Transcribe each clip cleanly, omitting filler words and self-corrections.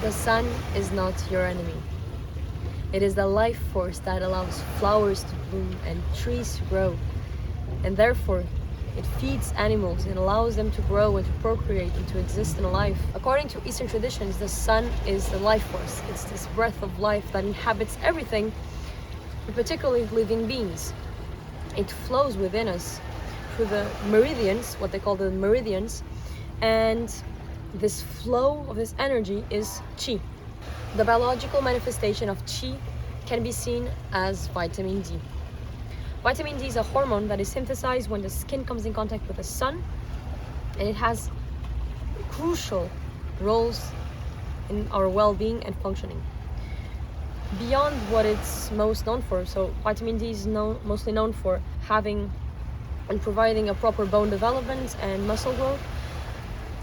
The sun is not your enemy. It is the life force that allows flowers to bloom and trees to grow. And therefore, it feeds animals and allows them to grow and to procreate and to exist in life. According to Eastern traditions, the sun is the life force. It's this breath of life that inhabits everything, particularly living beings. It flows within us through the meridians, what they call the meridians, and this flow of this energy is chi. The biological manifestation of chi can be seen as vitamin D. Vitamin D is a hormone that is synthesized when the skin comes in contact with the sun, and it has crucial roles in our well-being and functioning. Beyond what it's most known for, so vitamin D is mostly known for having and providing a proper bone development and muscle growth,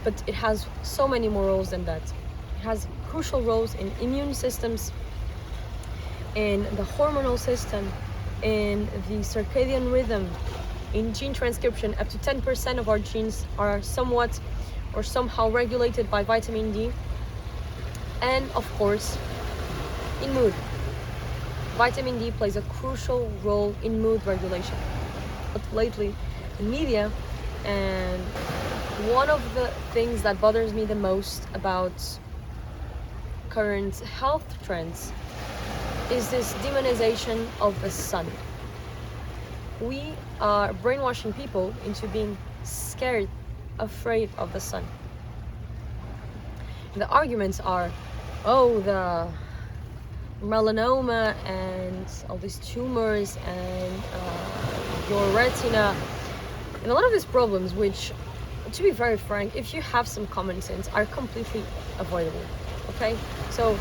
but it has so many more roles than that. It has crucial roles in immune systems, in the hormonal system, in the circadian rhythm, in gene transcription. Up to 10% of our genes are somewhat or somehow regulated by vitamin D. And of course, in mood. Vitamin D plays a crucial role in mood regulation. But lately, in media, and one of the things that bothers me the most about current health trends is this demonization of the sun. We are brainwashing people into being scared, afraid of the sun. The arguments are, oh, the melanoma and all these tumors and your retina, and a lot of these problems, which, to be very frank, if you have some common sense, are completely avoidable. Okay, so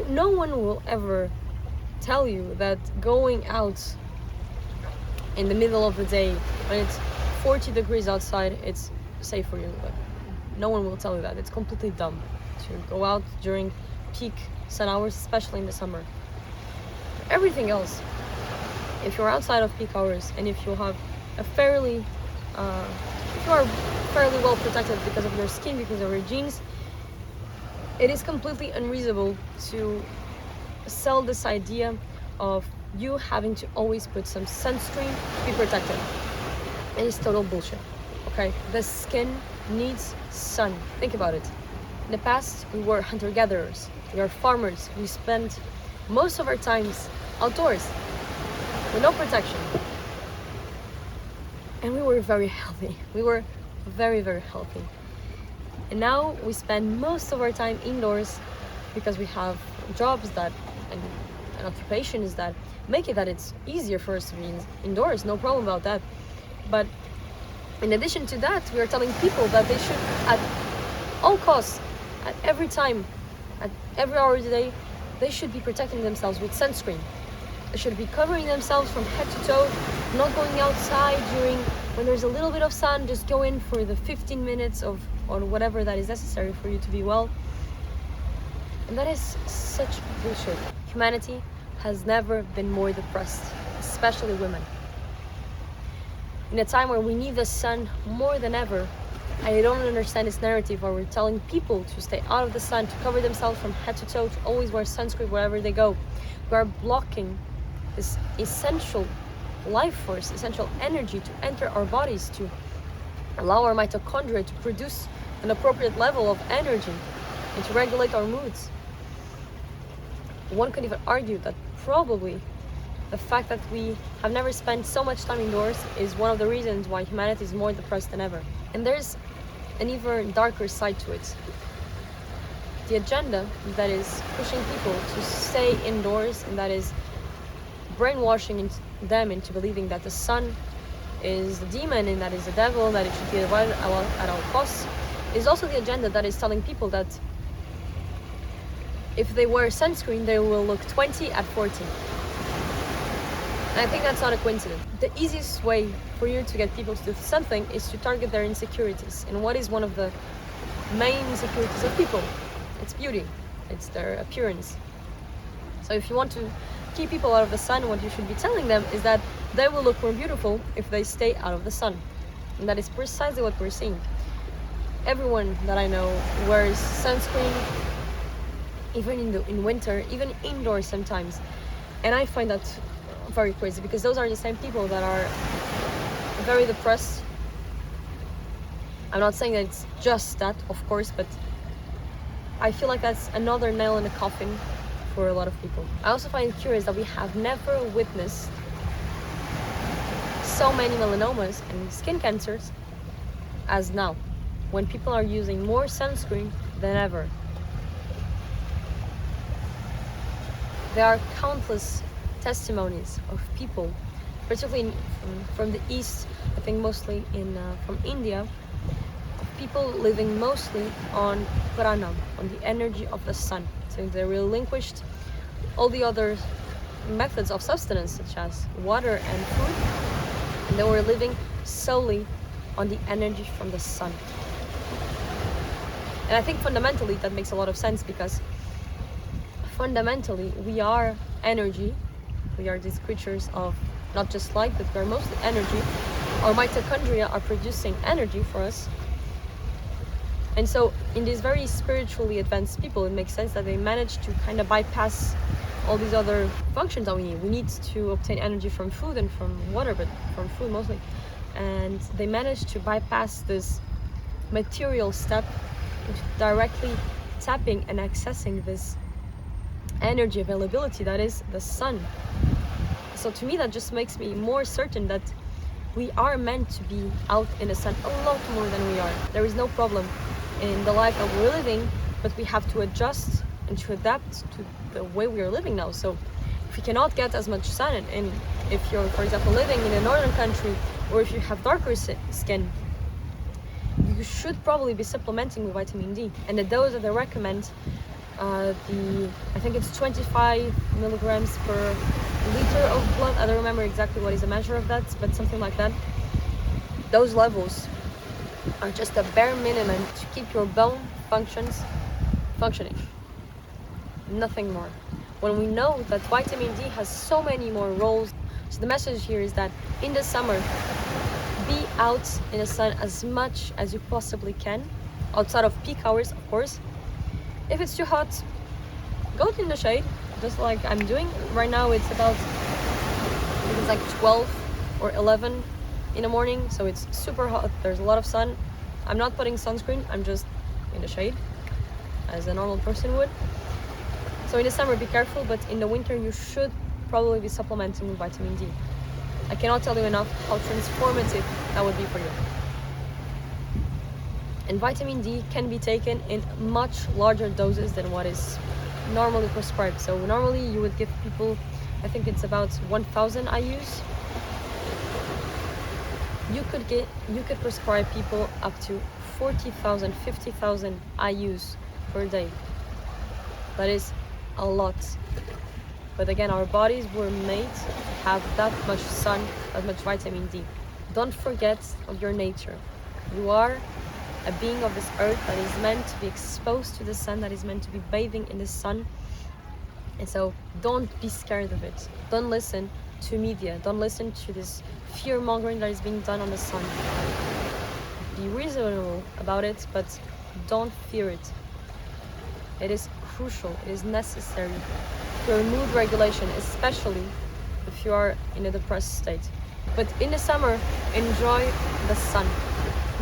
no one will ever tell you that going out in the middle of the day when it's 40 degrees outside, it's safe for you. But no one will tell you that. It's completely dumb to go out during peak sun hours, especially in the summer. Everything else, if you're outside of peak hours and if you have a fairly if you are fairly well protected because of your skin, because of your genes, it is completely unreasonable to sell this idea of you having to always put some sunscreen to be protected. And it's total bullshit. Okay, the skin needs sun. Think about it. In the past, we were hunter-gatherers. We are farmers. We spent most of our times outdoors with no protection. And we were very healthy. We were very, very healthy. And now we spend most of our time indoors because we have jobs that and occupations that make it that it's easier for us to be indoors. No problem about that. But in addition to that, we are telling people that they should, at all costs, at every time, at every hour of the day, they should be protecting themselves with sunscreen. They should be covering themselves from head to toe, not going outside during when there's a little bit of sun. Just go in for the 15 minutes or whatever that is necessary for you to be well. And that is such bullshit. Humanity has never been more depressed, especially women. In a time where we need the sun more than ever, I don't understand this narrative where we're telling people to stay out of the sun, to cover themselves from head to toe, to always wear sunscreen wherever they go. We are blocking this essential life force, essential energy to enter our bodies, to allow our mitochondria to produce an appropriate level of energy and to regulate our moods. One could even argue that probably the fact that we have never spent so much time indoors is one of the reasons why humanity is more depressed than ever. And there's an even darker side to it. The agenda that is pushing people to stay indoors and that is brainwashing them into believing that the sun is the demon and that is the devil, that it should be avoided at all costs, is also the agenda that is telling people that if they wear sunscreen, they will look 20 at 40. And I think that's not a coincidence. The easiest way for you to get people to do something is to target their insecurities. And what is one of the main insecurities of people? It's beauty. It's their appearance. So if you want to keep people out of the sun, what you should be telling them is that they will look more beautiful if they stay out of the sun. And that is precisely what we're seeing. Everyone that I know wears sunscreen, even in winter, even indoors sometimes. And I find that very crazy, because those are the same people that are very depressed. I'm not saying that it's just that, of course, but I feel like that's another nail in the coffin for a lot of people. I also find it curious that we have never witnessed so many melanomas and skin cancers as now, when people are using more sunscreen than ever. There are countless testimonies of people, particularly from the East, I think mostly from India, of people living mostly on prana, on the energy of the sun. So they relinquished all the other methods of sustenance, such as water and food, and they were living solely on the energy from the sun. And I think fundamentally that makes a lot of sense, because fundamentally we are energy. We are these creatures of not just light, but we are mostly energy. Our mitochondria are producing energy for us. And so in these very spiritually advanced people, it makes sense that they manage to kind of bypass all these other functions that we need. We need to obtain energy from food and from water, but from food mostly. And they manage to bypass this material step into directly tapping and accessing this energy availability that is the sun. So to me, that just makes me more certain that we are meant to be out in the sun a lot more than we are. There is no problem in the life that we're living, but we have to adjust and to adapt to the way we are living now. So if you cannot get as much sun, and if you're, for example, living in a northern country, or if you have darker skin, you should probably be supplementing with vitamin D. And the dose that they recommend, I think it's 25 milligrams per liter of blood. I don't remember exactly what is the measure of that, but something like that. Those levels are just a bare minimum to keep your bone functioning. Nothing more. When we know that vitamin D has so many more roles. So the message here is that in the summer, be out in the sun as much as you possibly can, outside of peak hours, of course. If it's too hot, go in the shade, just like I'm doing. Right now it's like 12 or 11 in the morning, so it's super hot, there's a lot of sun. I'm not putting sunscreen, I'm just in the shade, as a normal person would. So in the summer, be careful, but in the winter, you should probably be supplementing with vitamin D. I cannot tell you enough how transformative that would be for you. And vitamin D can be taken in much larger doses than what is normally prescribed. So normally you would give people, I think it's about 1,000 IUs. You could prescribe people up to 40,000, 50,000 IUs per day. That is a lot. But again, our bodies were made to have that much sun, that much vitamin D. Don't forget of your nature. You are a being of this earth that is meant to be exposed to the sun, that is meant to be bathing in the sun. And so don't be scared of it. Don't listen to media. Don't listen to this fear mongering that is being done on the sun. Be reasonable about it, but don't fear it. It is crucial, it is necessary for mood regulation, especially if you are in a depressed state. But in the summer, enjoy the sun.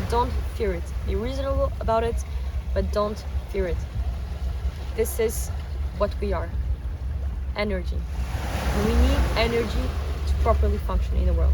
Don't fear it. Be reasonable about it, but don't fear it. This is what we are. Energy. And we need energy to properly function in the world.